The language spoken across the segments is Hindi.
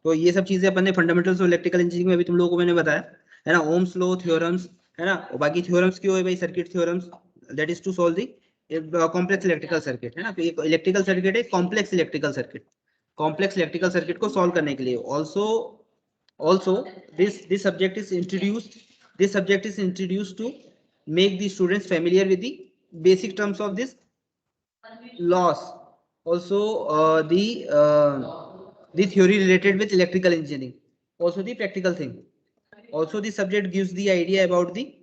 तो ये सब चीजें अपन ने फंडामेंटल्स ऑफ इलेक्ट्रिकल इंजीनियरिंग में अभी तुम लोगों को मैंने बताया है ना, ओम्स लॉ, थ्योरम्स, है ना, और बाकी थ्योरम्स क्यों है भाई, circuit theorems, that is to solve the complex electrical circuit, है ना। तो ये इलेक्ट्रिकल सर्किट है, complex electrical circuit, complex electrical circuit को सॉल्व करने के लिए also this subject is introduced to make the students familiar with the basic terms of this laws, also the theory related with electrical engineering, also the practical thing. Also the subject gives the idea about the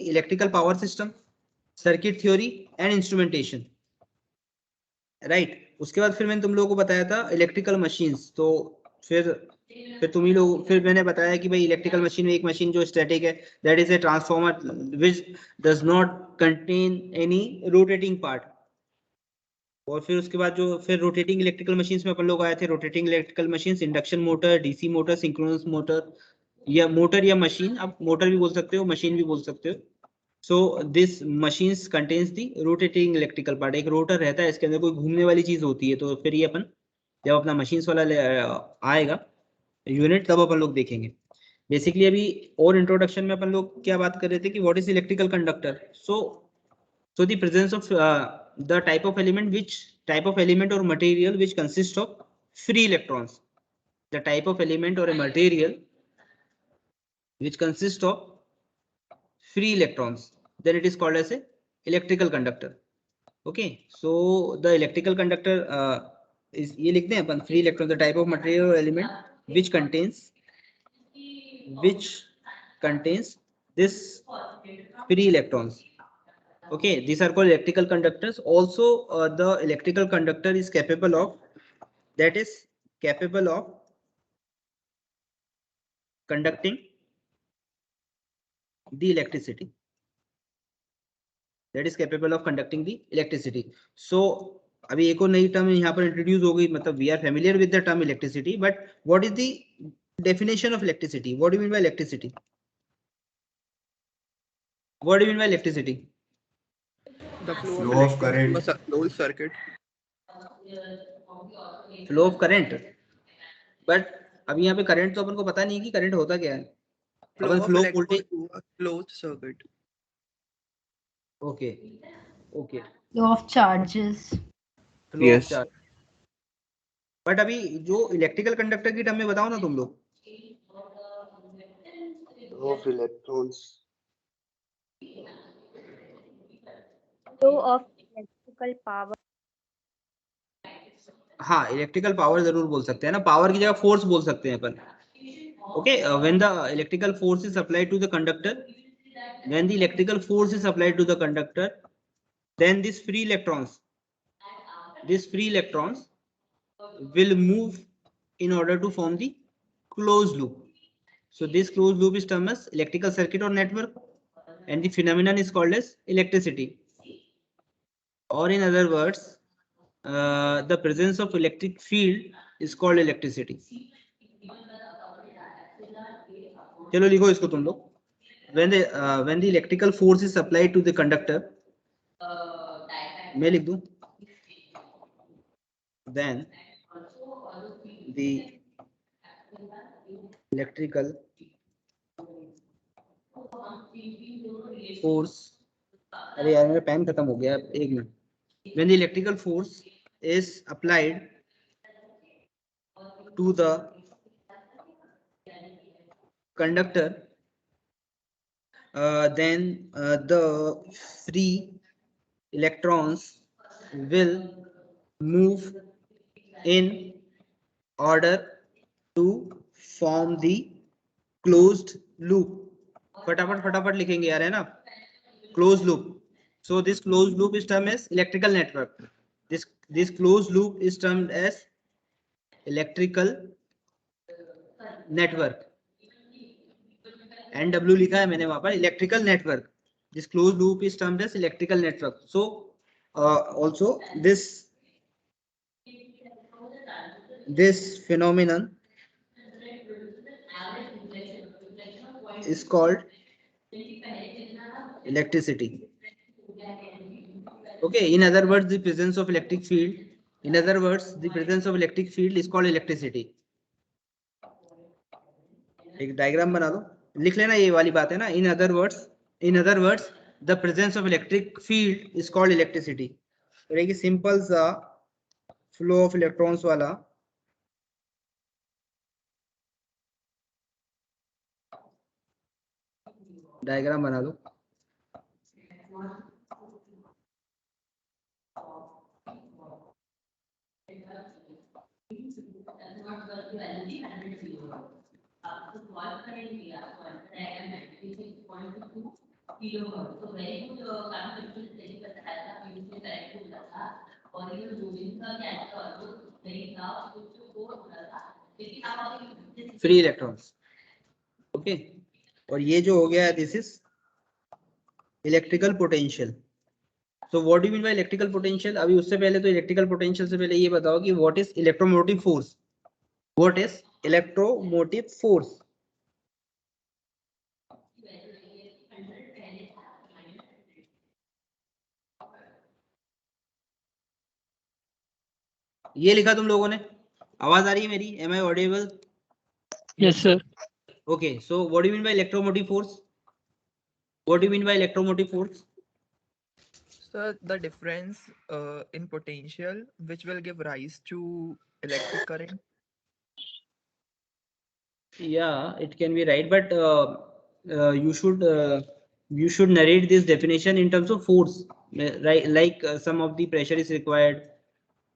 electrical power system, circuit theory and instrumentation, right. उसके बाद फिर मैंने तुम लोगों को बताया था इलेक्ट्रिकल मशीन्स। तो फिर मैंने बताया कि भाई इलेक्ट्रिकल मशीन में एक मशीन जो स्टैटिक है, that is a transformer which does not contain any rotating part. और फिर उसके बाद जो फिर रोटेटिंग इलेक्ट्रिकल मशीन्स में अपन लोग आए थे, rotating electrical machines, induction motor, DC motor, synchronous motor या मशीन, आप मोटर भी बोल सकते हो, मशीन भी बोल सकते हो। So this machines contains the rotating electrical part, एक रोटर रहता है, इसके अंदर कोई घूमने वाली चीज होती है। तो फिर ये अपन जब अपना मशीन्स वाला आएगा यूनिट तब अपन लोग देखेंगे। बेसिकली अभी और इंट्रोडक्शन में अपन लोग क्या बात कर रहे थे कि what is electrical conductor. So the presence of the type of element or material which consists of free electrons, the type of element or a material which consists of free electrons, then it is called as a electrical conductor. Okay, so the electrical conductor is ये लिखते हैं अपन, free electron, the type of material or element which contains this free electrons. Okay, these are called electrical conductors. Also the electrical conductor is capable of conducting the electricity, so अभी एक और नई टर्म यहाँ पर इंट्रोड्यूस हो गई, मतलब we are familiar with the term electricity, but what is the definition of electricity, what do you mean by electricity, what do you mean by electricity? The flow of current through a closed circuit. Flow of current, but अभी यहाँ पे करंट तो अपन को पता नहीं है कि करंट होता क्या है। Flow of electrons through a closed circuit. Okay. Flow of charges. Flow of charge. But अभी जो इलेक्ट्रिकल कंडक्टर की टर्म में बताओ ना तुम लोग। Flow of electrons. Flow of electrical power. हाँ, इलेक्ट्रिकल पावर जरूर बोल सकते हैं ना, पावर की जगह फोर्स बोल सकते हैं अपन। Okay, when the electrical force is applied to the conductor, then these free electrons will move in order to form the closed loop. So this closed loop is termed as electrical circuit or network, and the phenomenon is called as electricity, or in other words the presence of electric field is called electricity. चलो लिखो इसको तुम लोग। when the electrical force is applied to the conductor, मैं लिख दूं, then the electrical force, अरे यार मेरा पेन खत्म हो गया, एक minute. when the electrical force is applied to the conductor, then the free electrons will move in order to form the closed loop. फटाफट लिखेंगे यार, है ना, closed loop. So this closed loop is termed as electrical network. This closed loop is termed as electrical network. NW लिखा है मैंने वहां पर, electrical network. This closed loop is termed as electrical network. So also this phenomenon is called electricity. Okay, in other words, the presence of electric field In other words, the presence of electric field is called electricity. एक डायग्राम बना दो, लिख लेना, ये वाली बात है ना. In other words, the presence of electric field is called electricity. रहेगी सिंपल सा फ्लो ऑफ इलेक्ट्रॉन्स वाला डायग्राम बना दो. Free electrons. ओके, और ये जो हो गया है, this is electrical potential. So what do you mean by electrical potential? अभी उससे पहले तो इलेक्ट्रिकल पोटेंशियल से पहले ये बताओ कि what is electromotive force. What is electromotive force? ये लिखा तुम लोगों ने? आवाज आ रही है मेरी? Am I audible? Yes sir. Okay, so what do you mean by electromotive force? What do you mean by electromotive force? Sir, the difference in potential which will give rise to electric current. Yeah, it can be right, but you should narrate this definition in terms of force, right? Like some of the pressure is required,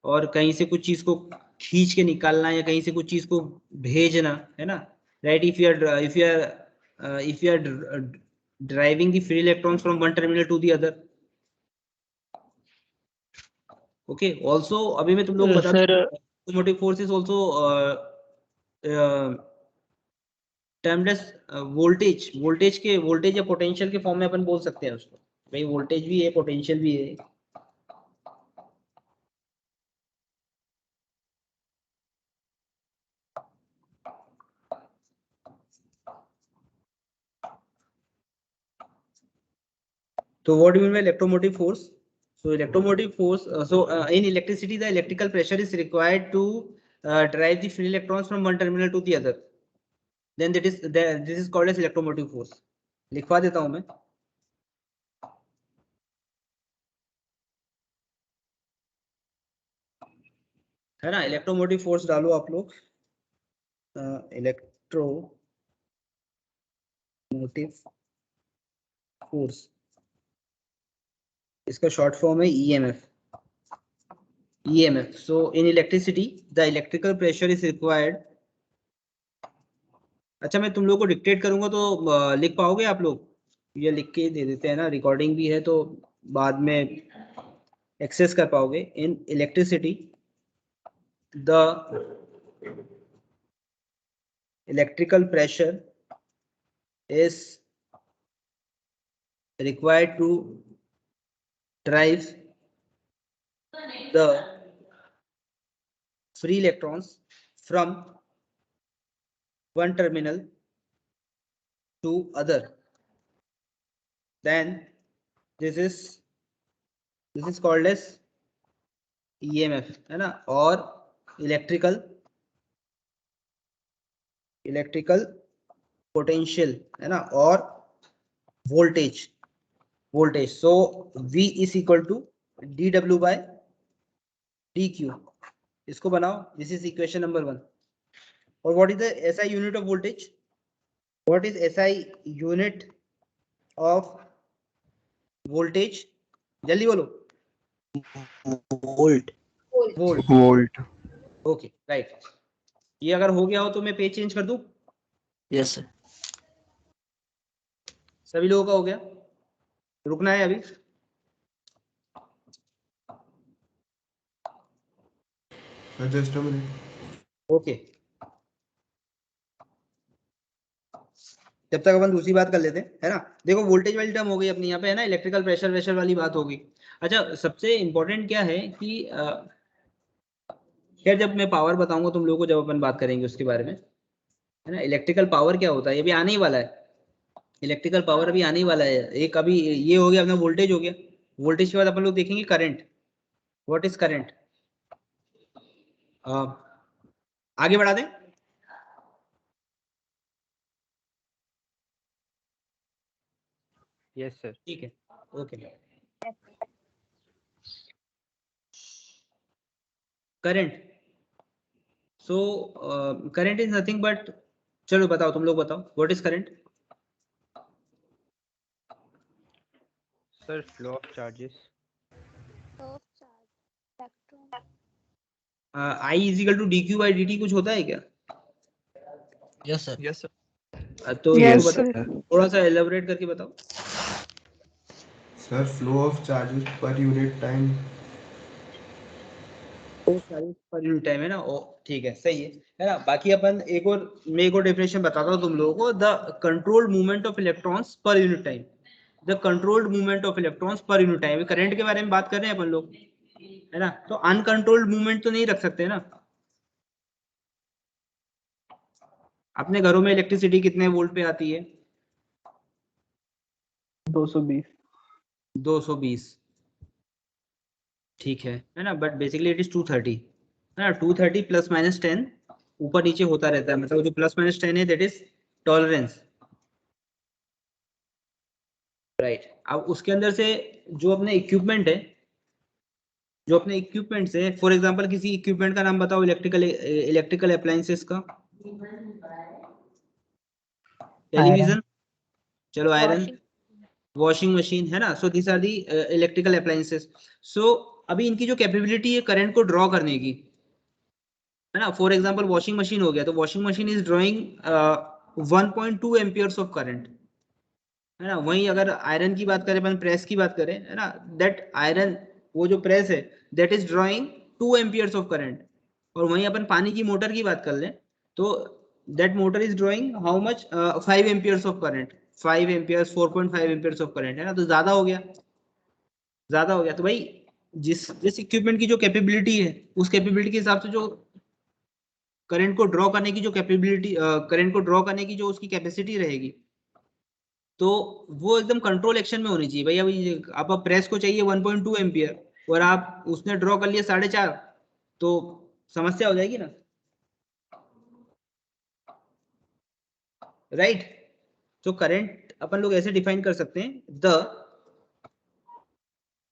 और कहीं से कुछ चीज को खींच के निकालना या कहीं से कुछ चीज को भेजना, है ना? Right? If you are driving the free electrons from one terminal to the other. Okay. Also, अभी मैं तुम लोग बता दूं, electromotive force is also termed as voltage. Voltage या पोटेंशियल के फॉर्म में अपन बोल सकते हैं उसको. भाई वोल्टेज भी है, पोटेंशियल भी है. So what do you mean by electromotive force? So electromotive force, in electricity, the electrical pressure is required to drive the free electrons from one terminal to the other. Then this is called as electromotive force. लिखवा देता हूं मैं. है ना? इलेक्ट्रोमोटिव फोर्स डालो आप लोग. इलेक्ट्रोमोटिव फोर्स, इसका शॉर्ट फॉर्म है EMF. So in electricity, the electrical pressure is required. अच्छा, मैं तुम लोग को डिक्टेट करूंगा तो लिख पाओगे आप लोग? ये लिख के दे देते हैं ना, रिकॉर्डिंग भी है तो बाद में एक्सेस कर पाओगे. In electricity, the electrical pressure is required to drive the free electrons from one terminal to other. Then this is called as EMF, है ना? और electrical potential, है ना? और voltage. So V is equal to dW by dQ. इसको बनाओ. This is equation number 1. और what is the SI unit of voltage? What is SI unit of voltage? जल्दी बोलो. Volt. Okay, right. ये अगर हो गया हो तो मैं पेज चेंज कर दूं? Yes sir. सभी लोगों का हो गया? रुकना है अभी? Just a minute. ओके, जब तक अपन दूसरी बात कर लेते हैं, है ना? देखो वोल्टेज वाली टर्म हो गई अपनी यहाँ पे, है ना? इलेक्ट्रिकल प्रेशर वेशर वाली बात होगी. अच्छा, सबसे इंपॉर्टेंट क्या है कि खैर जब मैं पावर बताऊंगा तुम लोगों को, जब अपन बात करेंगे उसके बारे में, है ना? इलेक्ट्रिकल पावर क्या होता है, ये भी आने ही वाला है. इलेक्ट्रिकल पावर अभी आने ही वाला है. एक अभी ये हो गया अपना वोल्टेज हो गया. वोल्टेज के बाद अपन लोग देखेंगे करंट. What is current? आगे बढ़ा दें? Yes sir. ठीक है, okay. Current, so current is nothing but, चलो बताओ, तुम लोग बताओ, what is current? Sir flow of charges. I is equal to d q by d t, कुछ होता है क्या? Yes, sir. तो Yes, इसको बताओ, थोड़ा सा एलेबोरेट करके बताओ। Sir, flow of charges per unit time. पर यूनिट टाइम है ना, ओ ठीक है, सही है ना। बाकी अपन एक और, मैं एक और डेफिनेशन बताता हूँ तुम लोगों को, the controlled movement of electrons per unit time. The controlled movement of electrons per unit time, current के बारे में बात कर रहे हैं अपन लोग, है ना। तो अनकंट्रोल्ड मूवमेंट तो नहीं रख सकते ना। अपने घरों में इलेक्ट्रिसिटी कितने वोल्ट पे आती है? 220। 220, ठीक है ना। बट बेसिकली इट इज 230, है ना। 230 प्लस माइनस 10 ऊपर नीचे होता रहता है, मतलब जो प्लस माइनस 10 है दैट इज टॉलरेंस, राइट। अब उसके अंदर से जो अपने इक्विपमेंट है, जो अपने इक्विपमेंट है, फॉर एग्जांपल किसी इक्विपमेंट का नाम बताओ, इलेक्ट्रिकल अप्लायंसेस का। टेलीविजन, चलो, आयरन, वॉशिंग मशीन, है ना। So this are the electrical appliances. सो अभी इनकी जो कैपेबिलिटी है करंट को ड्रॉ करने की, है ना। फॉर एग्जांपल वॉशिंग मशीन हो गया, तो washing machine is drawing 1.2 amperes of current, है ना। वहीं अगर आयरन की बात करें, अपन प्रेस की बात करें, है ना, दैट आयरन, वो जो प्रेस है that is drawing 2 amperes of current. और वहीं अपन पानी की मोटर की बात कर लें, तो that motor is drawing how much, 5 amperes of current, 5 amperes, 4.5 amperes of current, है ना। तो ज्यादा हो गया, ज्यादा हो गया। तो भाई जिस जिस इक्विपमेंट की जो कैपेबिलिटी है, उस कैपेबिलिटी के हिसाब से जो करंट को ड्रॉ करने की जो कैपेबिलिटी, करंट को ड्रॉ करने की जो उसकी कैपेसिटी रहेगी, तो वो एकदम कंट्रोल एक्शन में होनी चाहिए। भाई अभी आप प्रेस को चाहिए 1.2 एम्पियर और आप उसने ड्रॉ कर लिया 4.5, तो समस्या हो जाएगी ना, राइट। तो करंट अपन लोग ऐसे डिफाइन कर सकते हैं, the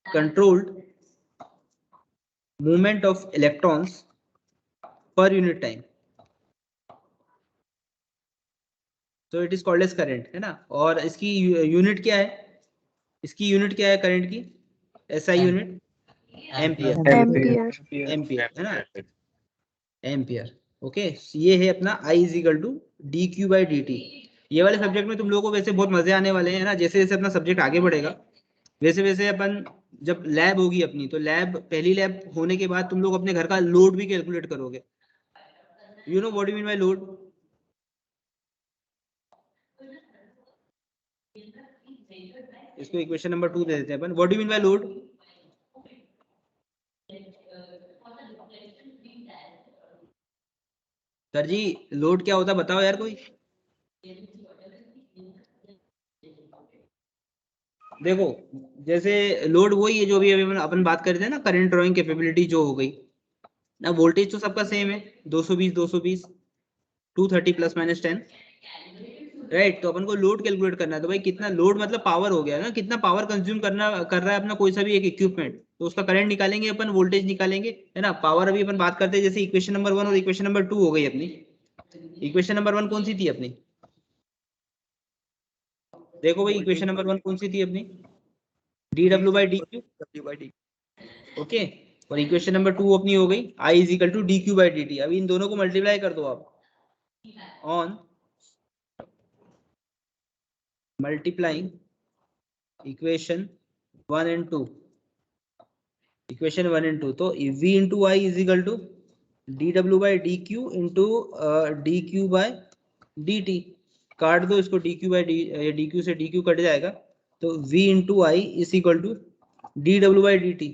controlled movement of electrons per unit time, तो it is called as current, है ना। और इसकी यूनिट क्या है, इसकी यूनिट क्या है करंट की, एसआई यूनिट एम्पियर, एम्पियर, है ना, एम्पियर। ओके, ये है अपना I is equal to d q by d t. ये वाले सब्जेक्ट में तुम लोगों को वैसे बहुत मजे आने वाले हैं, ना। जैसे जैसे अपना सब्जेक्ट आगे बढ़ेगा, वैसे वैसे अपन, जब लैब होगी अपनी, तो लैब, पहली लैब होने के बाद तुम लोग अपने घर का लोड भी कैलकुलेट करोगे। You know what you mean by load? इसको इक्वेशन नंबर 2 दे देते हैं अपन। What do you mean by load? Sir ji, load क्या होता है बताओ यार कोई। देखो, जैसे लोड वही है जो भी अभी अपन बात कर रहे थे ना, करंट ड्राइंग कैपेबिलिटी जो हो गई ना। वोल्टेज तो सबका सेम है, 220 220, 230 प्लस माइनस 10, राइट। तो अपन को लोड कैलकुलेट करना है, तो भाई कितना लोड मतलब पावर हो गया ना, कितना पावर कंज्यूम करना कर रहा है अपना कोई सा भी एक इक्विपमेंट, तो उसका करंट निकालेंगे अपन, वोल्टेज निकालेंगे, है ना। पावर अभी अपन बात करते हैं, जैसे इक्वेशन नंबर 1 और इक्वेशन नंबर 2 हो गई अपनी। इक्वेशन नंबर 1 कौन सी थी अपनी? देखो भाई, इक्वेशन नंबर 1 कौन सी थी अपनी? डी डब्ल्यू बाई डी क्यू, ओके। और इक्वेशन नंबर 2 अपनी हो गई I is equal to d q by d t. अभी इन दोनों को मल्टीप्लाई कर दो आप, on multiplying equation 1 and 2, equation 1 and 2, तो V into I is equal to d डब्ल्यू by d q into d q by d t. काट दो इसको, d q by d Q से डी क्यू कट जाएगा, तो V into I is equal to d डब्ल्यू बाई डी टी।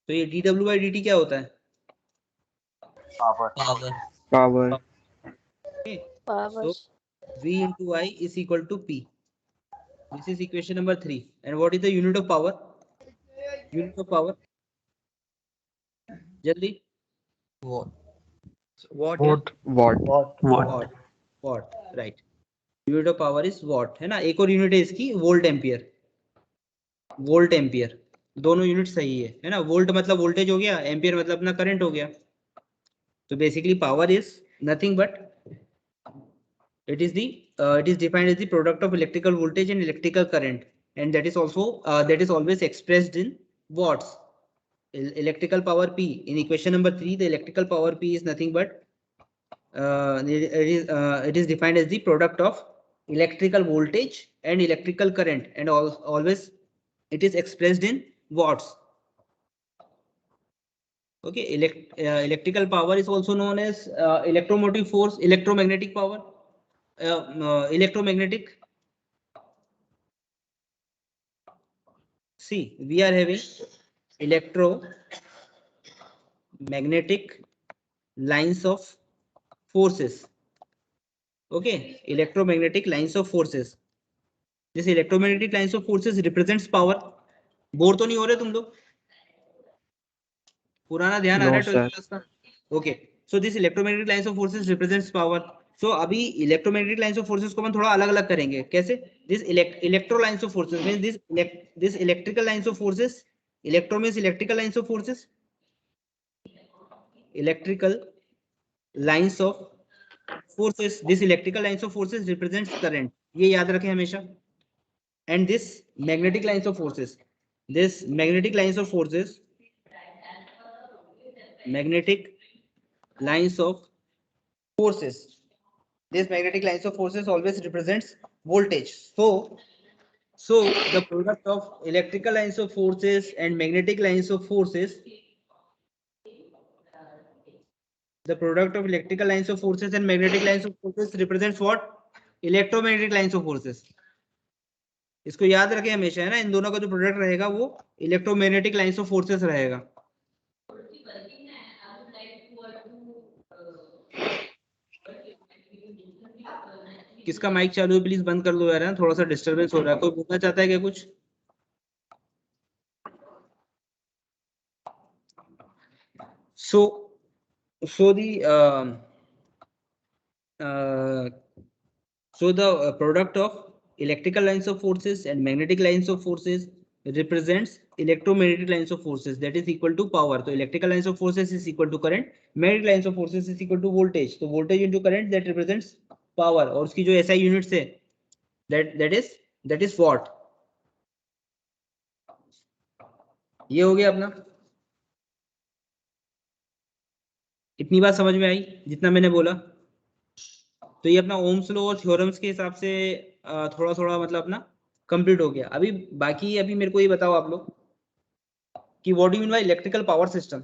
तो ये डी डब्ल्यू बाई डी टी क्या होता है? Power. So V into I is equal to P. This is equation number 3. And what is the unit of power? Unit of power, जल्दी। What? What, what, right. Unit of power is what, है ना। एक और यूनिट है इसकी वोल्ट एम्पियर, वोल्ट एम्पियर, दोनों यूनिट सही है ना। वोल्ट मतलब वोल्टेज हो गया, एम्पियर मतलब अपना करंट हो गया। तो basically power is nothing but it is defined as the product of electrical voltage and electrical current, and that is also that is always expressed in watts. Electrical power P in equation number 3, the electrical power P is nothing but it is defined as the product of electrical voltage and electrical current, and always it is expressed in watts. Okay, electrical power is also known as electromotive force, electromagnetic power, electromagnetic. See, we are having electromagnetic lines of forces. Okay, electromagnetic lines of forces. This electromagnetic lines of forces represents power. Bore तो नहीं हो रहे तुम लोग? पुराना ध्यान आ रहा है 12th क्लास का? Okay, so this electromagnetic lines of forces represents power. So अभी electromagnetic lines of forces को हम थोड़ा अलग अलग करेंगे. कैसे? This electro lines of forces means this electrical lines of forces. Electro means electrical lines of forces. Electrical lines of forces. This electrical lines of forces represents current. ये याद रखें हमेशा. And this magnetic lines of forces. This magnetic lines of forces. Magnetic lines of forces. This magnetic lines of forces always represents voltage. So the product of electrical lines of forces and magnetic lines of forces, the product of electrical lines of forces and magnetic lines of forces represents what? Electromagnetic lines of forces. इसको याद रखें हमेशा, है ना। इन दोनों का जो प्रोडक्ट रहेगा वो इलेक्ट्रोमैग्नेटिक लाइंस ऑफ फोर्सेस रहेगा। किसका माइक चालू है प्लीज बंद कर दो यार, है थोड़ा सा डिस्टरबेंस हो रहा है। कोई बोलना चाहता है क्या कुछ? So the product of electrical lines of forces and magnetic lines of forces represents electromagnetic lines of forces, that is equal to power. So electrical lines of forces is equal to current, magnetic lines of forces is equal to voltage. So voltage into current, that represents power. और उसकी जो SI units है that is watt. ये हो गया अपना। इतनी बात समझ में आई जितना मैंने बोला? तो ये अपना ओम्स लॉ और थ्योरम्स के हिसाब से थोड़ा थोड़ा मतलब अपना कंप्लीट हो गया। अभी बाकी अभी मेरे को ये बताओ आप लोग कि what do you mean by electrical power system?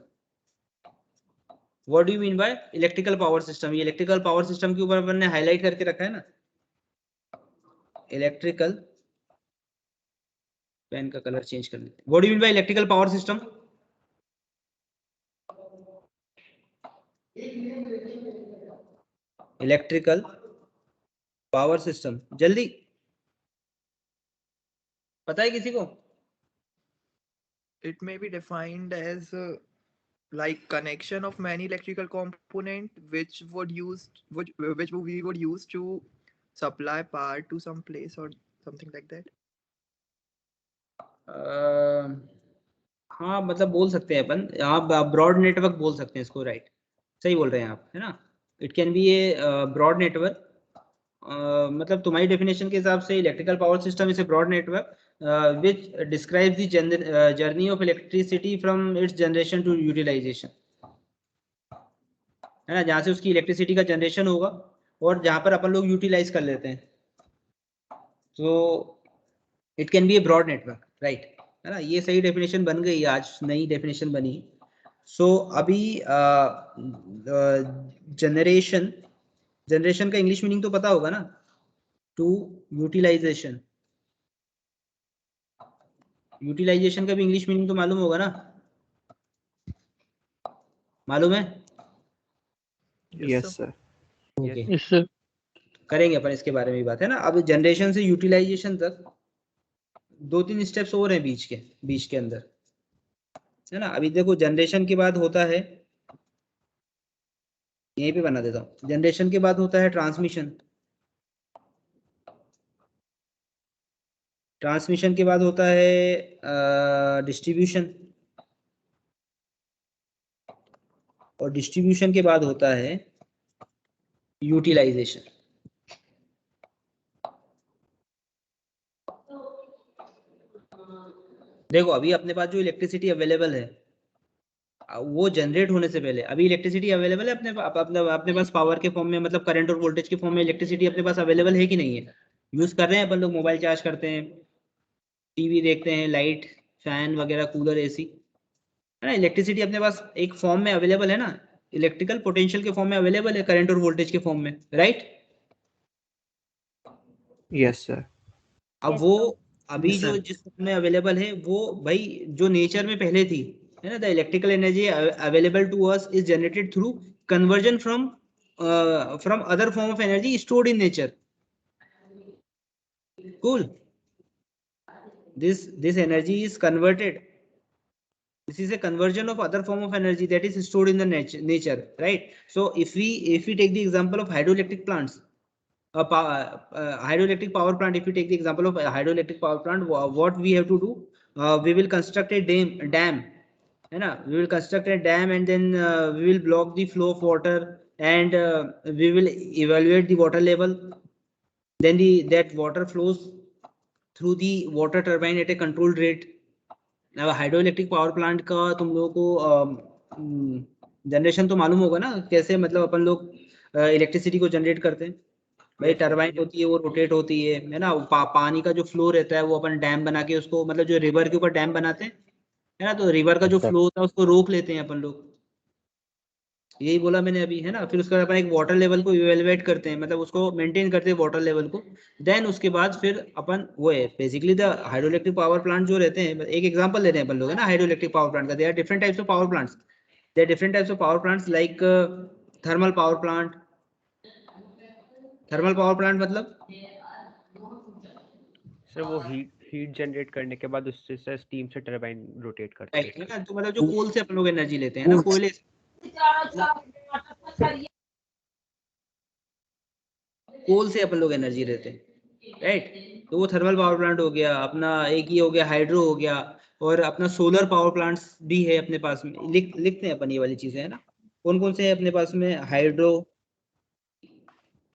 What do you mean by electrical power system? ये इलेक्ट्रिकल पावर सिस्टम के ऊपर अपन ने हाईलाइट करके रखा है ना। इलेक्ट्रिकल, पेन का कलर चेंज कर लेते हैं। What do you mean by electrical power system? Electrical power system, जल्दी पता है किसी को? It may be defined as like connection of many electrical component which we would use to supply power to some place or something like that. हाँ मतलब बोल सकते हैं अपन, आप ब्रॉड नेटवर्क बोल सकते हैं इसको, राइट। सही बोल रहे हैं आप, है ना। It can be a broad network. मतलब तुम्हारी डेफिनेशन के हिसाब से electrical power system is a broad network which describes the journey of electricity from its generation to utilization, है ना। जहाँ से उसकी इलेक्ट्रिसिटी का जनरेशन होगा और जहाँ पर अपन लोग यूटिलाइज कर लेते हैं, तो it can be a broad network, right, है ना। ये सही डेफिनेशन बन गई, आज नई डेफिनेशन बनी। सो अभी जनरेशन का इंग्लिश मीनिंग तो पता होगा ना, टू यूटिलाइजेशन। यूटिलाइजेशन का भी इंग्लिश मीनिंग तो मालूम होगा ना, मालूम है? Yes, sir. Okay, Yes, sir. करेंगे अपन इसके बारे में भी बात, है ना। अब जनरेशन से यूटिलाइजेशन तक 2-3 स्टेप्स और हैं बीच के अंदर। है ना। अभी देखो जनरेशन के बाद होता है, यहीं पे बना देता हूँ, जनरेशन के बाद होता है ट्रांसमिशन, ट्रांसमिशन के बाद होता है डिस्ट्रीब्यूशन, और डिस्ट्रीब्यूशन के बाद होता है यूटिलाइजेशन। देखो अभी अपने पास जो इलेक्ट्रिसिटी अवेलेबल है वो जनरेट होने से पहले, अभी इलेक्ट्रिसिटी अवेलेबल है अपने पास पावर के फॉर्म में, मतलब करंट और वोल्टेज के फॉर्म में इलेक्ट्रिसिटी अपने पास अवेलेबल है कि नहीं है? यूज कर रहे हैं अपन लोग, मोबाइल चार्ज करते हैं, टीवी देखते हैं, लाइट, फैन वगैरह, कूलर, एसी, है ना। इलेक्ट्रिसिटी अपने पास एक फॉर्म में अवेलेबल है ना, इलेक्ट्रिकल पोटेंशियल के फॉर्म में अवेलेबल है, करंट और वोल्टेज के फॉर्म में, राइट। Yes, sir. अब Yes, वो sir. अभी Yes, जो sir. जिस फॉर्म में अवेलेबल है वो भाई जो नेचर में पहले थी, है ना, the electrical energy available to us is generated through conversion from other form of energy stored in nature. Cool, this energy is converted, this is a conversion of other form of energy that is stored in the nature, right? So if we take the example of hydroelectric plants, hydroelectric power plant, if we take the example of a hydroelectric power plant, what we have to do, we will construct a dam, है ना, we will construct a dam, and then we will block the flow of water, and we will evaluate the water level, then that water flows through the water turbine at a controlled rate. अब हाइड्रोइलेक्ट्रिक पावर प्लांट का तुम लोगों को जनरेशन तो मालूम होगा ना, कैसे मतलब अपन लोग इलेक्ट्रिसिटी को जनरेट करते हैं। भाई टरबाइन होती है, वो रोटेट होती है ना। पानी का जो फ्लो रहता है वो अपन डैम बना के उसको, मतलब जो रिवर के ऊपर डैम बनाते हैं, है ना, तो रिवर का जो फ्लो होता है उसको रोक लेते हैं अपन लोग, यही बोला मैंने अभी, है ना। फिर उसके बाद अपन एक वाटर लेवल को इवेलुएट करते हैं, मतलब उसको मेंटेन करते हैं वाटर लेवल को। देन उसके बाद फिर अपन वो है basically the hydroelectric power plant जो रहते हैं, एक एग्जांपल ले रहे हैं अपन लोग, है ना, हाइड्रोइलेक्ट्रिक पावर प्लांट का। There are different types of power plants, there are different types of power plants like thermal power plant. Thermal power plant मतलब सर वो हीट जनरेट करने के बाद उससे सर स्टीम से टरबाइन रोटेट करते है हैं। ना, तो मतलब जो कोल से अपन लोग एनर्जी लेते हैं ना, कोयले, कोल से अपन लोग एनर्जी लेते हैं, राइट। तो वो थर्मल पावर प्लांट हो गया अपना, एक ही हो गया हाइड्रो हो गया, और अपना सोलर पावर प्लांट्स भी है अपने पास में। लिखते हैं अपन ये वाली चीजें, है ना, कौन कौन से है अपने पास में। हाइड्रो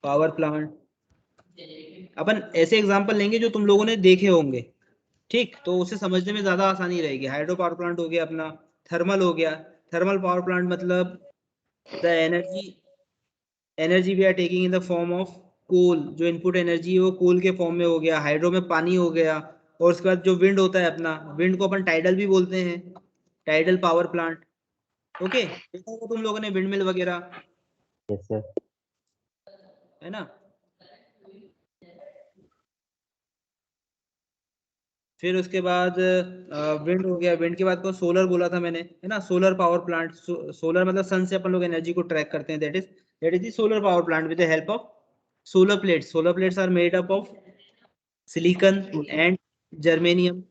पावर प्लांट, अपन ऐसे एग्जांपल लेंगे जो तुम लोगों ने देखे होंगे, ठीक, तो उसे समझने में ज्यादा आसानी रहेगी। हाइड्रो पावर प्लांट हो गया अपना, थर्मल हो गया। थर्मल पावर प्लांट मतलब the energy we are taking in the form of coal, जो इनपुट एनर्जी है वो कोल के फॉर्म में हो गया। हाइड्रो में पानी हो गया, और उसके बाद जो विंड होता है अपना, विंड को अपन टाइडल भी बोलते हैं, टाइडल पावर प्लांट। ओके, देखा होगा तुम लोगों ने विंड मिल वगैरह, यस सर। है ना। फिर उसके बाद विंड हो गया, विंड के बाद को सोलर बोला था मैंने, है ना, सोलर पावर प्लांट। सोलर मतलब सन से अपन लोग एनर्जी को ट्रैक करते हैं, that is the solar power plant with the help of solar plates. Solar plates are made up of silicon and germanium,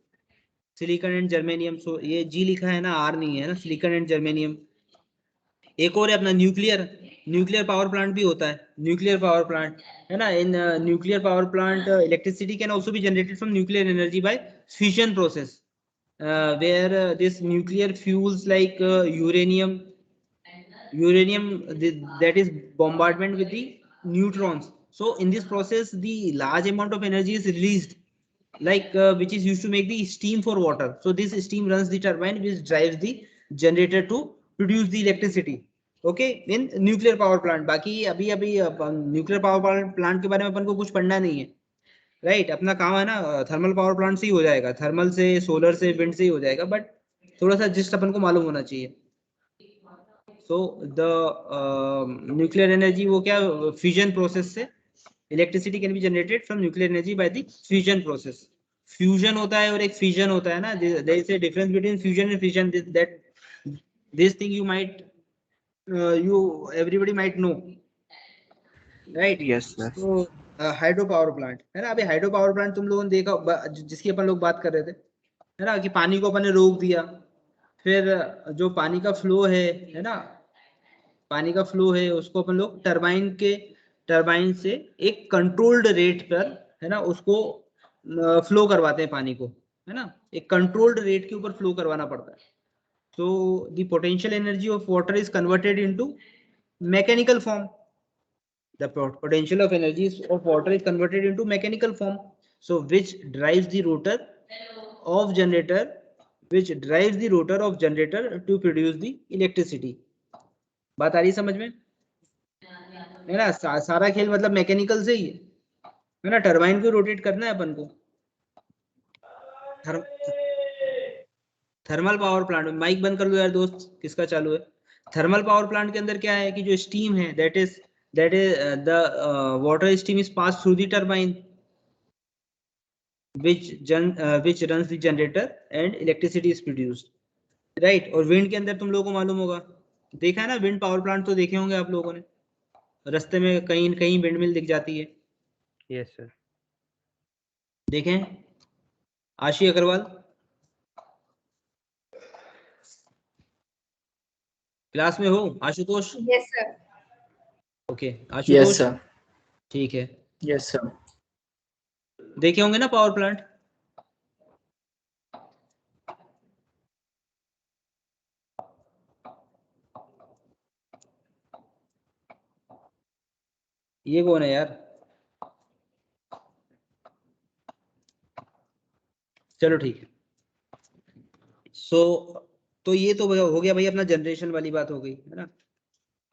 silicon and germanium. So ये जी लिखा है ना, आर नहीं है ना, सिलिकॉन एंड जर्मेनियम। एक और है अपना न्यूक्लियर पावर प्लांट भी होता है, न्यूक्लियर पावर प्लांट, है ना। In nuclear power plant electricity can also be generated from nuclear energy by fission process, where this nuclear fuels like uranium that is bombardment with the neutrons. So in this process the large amount of energy is released, like which is used to make the steam for water. So this steam runs the turbine which drives the generator to produce the electricity, okay, in nuclear power plant. बाकी अभी न्यूक्लियर पावर प्लांट के बारे में अपन को कुछ पढ़ना नहीं है, राइट। अपना काम है ना थर्मल पावर प्लांट से ही हो जाएगा, थर्मल से, सोलर से, विंड से ही हो जाएगा, बट थोड़ा सा जिस्ट अपन को मालूम होना चाहिए। सो द न्यूक्लियर एनर्जी वो क्या, फ्यूजन प्रोसेस से electricity can be generated from nuclear energy by the fusion process. Fusion होता है और एक फिजन होता है ना, there is a difference between fusion and fission, that this thing you might you everybody might know, right? Yes, sir. So hydro power plant, है ना। अभी हाइड्रो पावर प्लांट तुम लोगों ने देखा जिसकी अपन लोग बात कर रहे थे, है ना, कि पानी को अपन ने रोक दिया, फिर जो पानी का फ्लो है ना, पानी का फ्लो है उसको अपन लोग टरबाइन से एक कंट्रोल्ड रेट पर, है ना, उसको फ्लो करवाते हैं पानी को, है ना, एक कंट्रोल्ड रेट के ऊपर फ्लो करवाना पड़ता है. So the potential energy of water is converted into mechanical form. The potential of energy of water is converted into mechanical form. So which drives the rotor of generator, to produce the electricity. बात आ रही समझ में, है ना. सारा खेल मतलब मैकेनिकल से ही है ना. टरबाइन को रोटेट करना है अपन को. थर्मल पावर प्लांट में माइक बंद कर लो यार दोस्त, किसका चालू है. थर्मल पावर प्लांट के अंदर क्या है कि जो स्टीम है that is the water steam is pass through the turbine which runs the generator and electricity is produced, right. और विंड के अंदर तुम लोगों को मालूम होगा, देखा है ना, विंड पावर प्लांट तो देखे होंगे आप लोगों ने, रास्ते में कहीं कहीं विंड मिल दिख जाती है. Yes sir. देखें आशी अग्रवाल क्लास में हो. Ashutosh. Yes, sir. Okay Yes, Ashutosh. sir. ठीक है, Yes, sir. देखे होंगे ना पावर प्लांट. ये कौन है यार. चलो ठीक है. तो ये तो हो गया भाई, अपना जनरेशन वाली बात हो गई, है ना.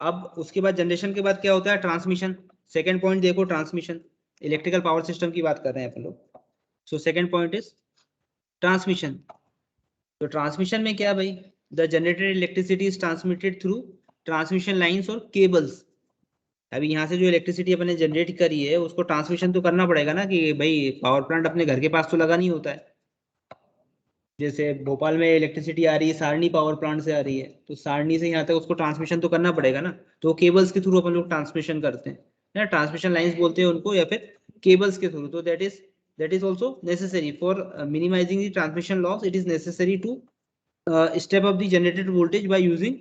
अब उसके बाद जनरेशन के बाद क्या होता है, ट्रांसमिशन. सेकंड पॉइंट देखो, ट्रांसमिशन. इलेक्ट्रिकल पावर सिस्टम की बात कर रहे हैं अपन लोग. So second point is transmission. तो ट्रांसमिशन में क्या भाई, the generated electricity is transmitted through transmission lines और केबल्स. अभी यहाँ से जो इलेक्ट्रिसिटी अपने जनरेट करी है उसको ट्रांसमिशन तो करना पड़ेगा ना, कि भाई पावर प्लांट अपने घर के पास तो लगा नहीं होता है. जैसे भोपाल में इलेक्ट्रिसिटी आ रही है, सारणी पावर प्लांट से आ रही है, तो सारणी से यहाँ तक उसको ट्रांसमिशन तो करना पड़ेगा ना. तो केबल्स के थ्रू अपन लोग ट्रांसमिशन करते हैं ना, ट्रांसमिशन लाइंस बोलते हैं उनको, या फिर केबल्स के थ्रू. तो that is also necessary for minimising the transmission loss. It is necessary to step up the generated voltage by using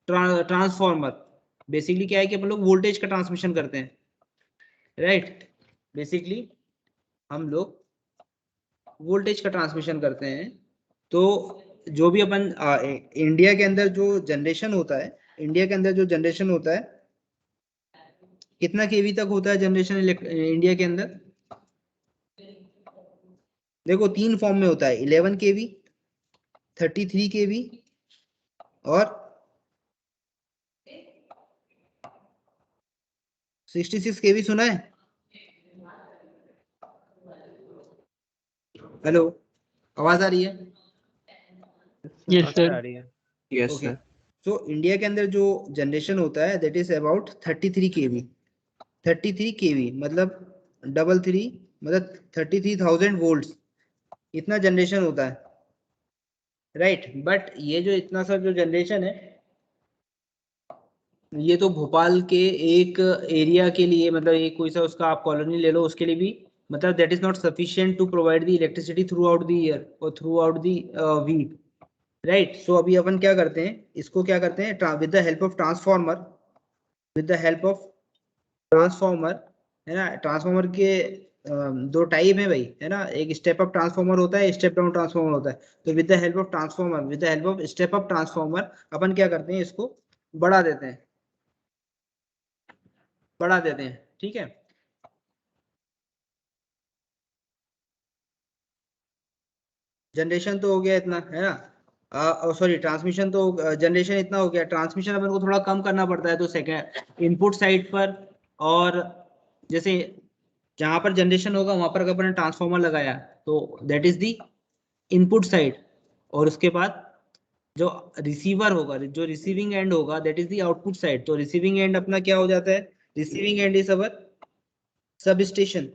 transformer. Basically क्या है कि अपन लोग वोल्टेज का ट्रांसमिशन करते हैं, राइट. बेसिकली हम लोग वोल्टेज का ट्रांसमिशन करते हैं. तो जो भी अपन इंडिया के अंदर जो जनरेशन होता है, कितना केवी तक होता है जनरेशन इंडिया के अंदर. देखो 3 फॉर्म में होता है, 11 केवी, 33 केवी और 66 केवी. सुना है? हेलो, आवाज आ रही है? Yes sir. आ रही है. Yes, okay. sir. तो इंडिया के अंदर जो जनरेशन होता है दैट इज अबाउट 33 केवी. 33 केवी मतलब 33 मतलब 33,000 वोल्ट्स, इतना जनरेशन होता है, राइट. बट ये जो इतना सा जो जनरेशन है, ये तो भोपाल के एक एरिया के लिए, मतलब एक कोई सा उसका आप कॉलोनी ले लो, उसके लिए भी मतलब that is not sufficient to provide the electricity throughout the year और throughout the week, right. So अभी अपन क्या करते हैं, इसको क्या करते हैं, with the help of transformer, है ना. ट्रांसफॉर्मर के दो टाइप है भाई, है ना. एक स्टेप अप ट्रांसफॉर्मर होता है, स्टेप डाउन ट्रांसफॉर्मर होता है. तो with the help of step up transformer अपन क्या करते हैं, इसको बढ़ा देते हैं, ठीक है. जनरेशन तो हो गया इतना, है ना. सॉरी, ट्रांसमिशन तो जनरेशन इतना हो गया. ट्रांसमिशन अपन को थोड़ा कम करना पड़ता है. तो सेकंड इनपुट साइड पर, और जैसे जहां पर जनरेशन होगा वहां पर अगर अपन ने ट्रांसफॉर्मर लगाया तो that is the input side. और उसके बाद जो रिसीवर होगा, जो रिसीविंग एंड होगा that is the output side. तो रिसीविंग एंड अपना क्या हो जाता है, receiving end is our sub station.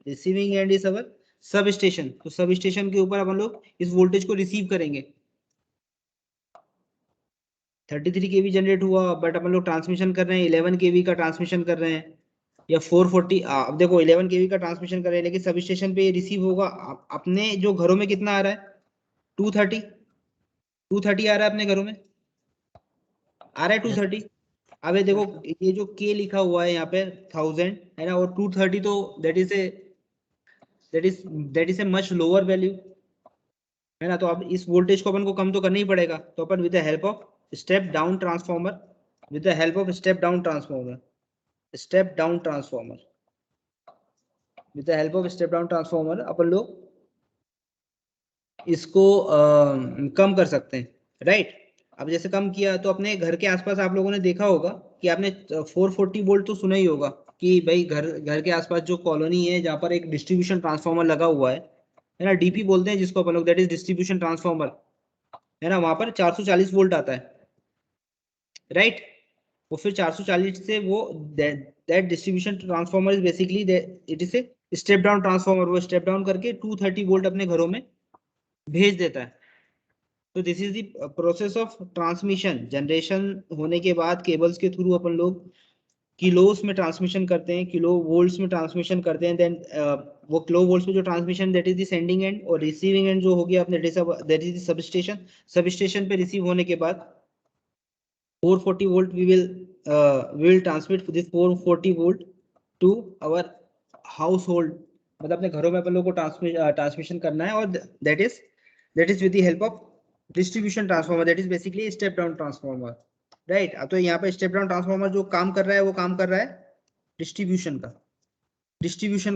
Receiving end is our sub station. तो सब स्टेशन के ऊपर अपन लोग इस वोल्टेज को रिसीव करेंगे. 33 केवी जनरेट हुआ, बट अपन लोग ट्रांसमिशन कर रहे हैं 11 केवी का ट्रांसमिशन कर रहे हैं, या 440. अब देखो 11 केवी का ट्रांसमिशन कर रहे हैं, लेकिन सब स्टेशन पे ये रिसीव होगा. अपने जो घरों में कितना आ रहा है, 230 230 आ रहा है अपने घरों में, आ रहा है 230। अब ये देखो ये जो k लिखा हुआ है यहाँ पे 1000 है ना, और 230 तो that is a much lower value है ना। तो अब इस वोल्टेज को अपन को कम तो करना ही पड़ेगा, तो अपन with the help of step down transformer, with the help of step down transformer with the help of step down transformer अपन लोग इसको कम कर सकते हैं, राइट। अब जैसे कम किया तो अपने घर के आसपास आप लोगों ने देखा होगा कि आपने 440 वोल्ट तो सुना ही होगा कि भाई घर के आसपास जो कॉलोनी है जहाँ पर एक डिस्ट्रीब्यूशन ट्रांसफॉर्मर लगा हुआ है ना, डीपी बोलते हैं जिसको अपन लोग, दैट इज डिस्ट्रीब्यूशन ट्रांसफॉर्मर है ना, वहां पर 440 वोल्ट आता है, राइट। और फिर 440 से वो that distribution transformer is basically it is a step down transformer, वो स्टेप डाउन करके 230 वोल्ट अपने घरों में भेज देता है। तो this is the process of transmission. Generation होने के बाद केबल्स के थ्रू अपन लोग किलोस में ट्रांसमिशन करते हैं, किलो वोल्ट्स में ट्रांसमिशन करते हैं, देन वो किलो वोल्ट्स में जो transmission that is the sending end, और रिसीविंग एंड जो हो गया अपने दैट इज द सबस्टेशन पे रिसीव होने के बाद 440 volt we will transmit this 440 volt to our household, मतलब अपने घरों में अपन लोग को ट्रांसमिशन करना है, और that is with the help of distribution transformer, that is basically step down transformer, right. अब तो यहाँ पे स्टेप डाउन ट्रांसफॉर्मर जो काम कर रहा है वो काम कर रहा है डिस्ट्रीब्यूशन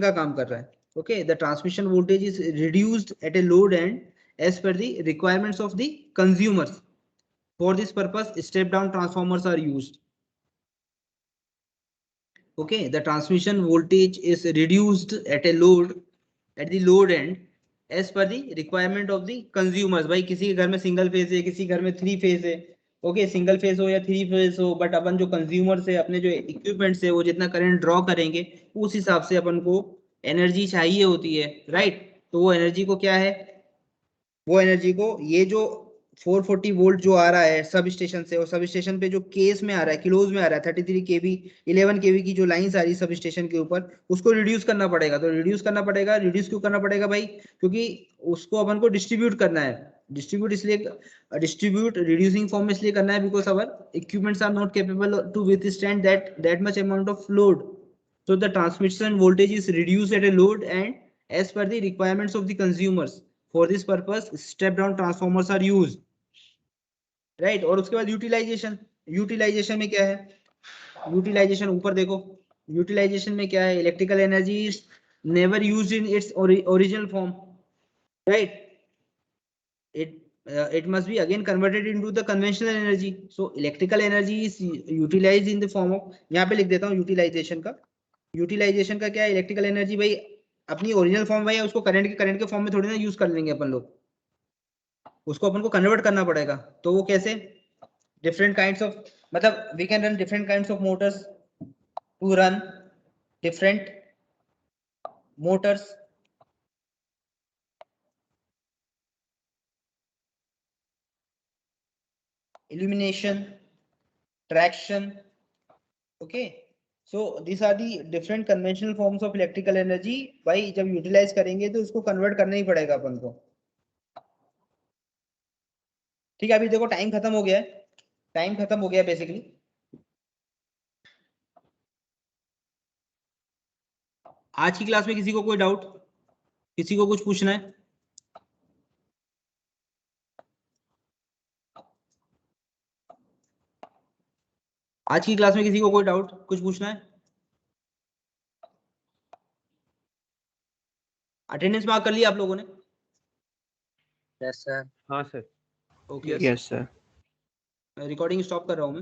का काम कर रहा है। Okay, the transmission voltage is reduced at a load and as per the requirements of the consumers. For this purpose, step down transformers are used. Okay, the transmission voltage is reduced at the load end as per the requirement of the consumers. भाई किसी के घर में सिंगल फेज है, किसी घर में 3 फेज है, ओके, सिंगल फेज हो या 3 फेज हो, बट अपन जो कंज्यूमर से अपने जो इक्विपमेंट से वो जितना करंट ड्रॉ करेंगे उस हिसाब से अपन को एनर्जी चाहिए होती है, राइट। तो वो एनर्जी को क्या है, वो एनर्जी को ये जो 440 वोल्ट जो आ रहा है सब स्टेशन से, और सब स्टेशन पे जो केस में आ रहा है, किलोज में आ रहा है, 33 केवी 11 केवी की जो लाइंस आ रही है सब स्टेशन के ऊपर, उसको रिड्यूस करना पड़ेगा। तो रिड्यूस क्यों करना पड़ेगा भाई, क्योंकि उसको अपन को डिस्ट्रीब्यूट करना है। डिस्ट्रीब्यूट रिड्यूसिंग फॉर्म में इसलिए करना है because our equipments are not capable to withstand that much amount of load. So the transmission voltage is reduced at a load and as per the requirements of the consumers. For this purpose, step down transformers are used. Right? और उसके बाद यूटिलाइजेशन में क्या है, यूटिलाइजेशन ऊपर देखो, यूटिलाइजेशन में क्या है, electrical energy is never used in its original form, right. It must be again converted into the conventional energy. So electrical energy is utilized in the form of, यहाँ पे लिख देता हूँ यूटिलाइजेशन का क्या है, इलेक्ट्रिकल एनर्जी भाई अपनी ओरिजिनल फॉर्म भाई उसको करंट के फॉर्म में थोड़ी ना यूज कर लेंगे अपन लोग, उसको अपन को कन्वर्ट करना पड़ेगा। तो वो कैसे, डिफरेंट काइंड्स ऑफ, मतलब we can run different kinds of motors to run different motors. illumination, traction, okay, so these are the different conventional forms of electrical energy। भाई जब यूटिलाइज करेंगे तो उसको कन्वर्ट करना ही पड़ेगा अपन को, ठीक है। अभी देखो टाइम खत्म हो गया बेसिकली। आज की क्लास में किसी को कोई डाउट, किसी को कुछ पूछना है? आज की क्लास में किसी को कोई डाउट, कुछ पूछना है? अटेंडेंस मार्क कर लिया आप लोगों ने? Yes sir. हाँ sir. Okay, Yes, sir. Recording stop कर रहा हूं मैं।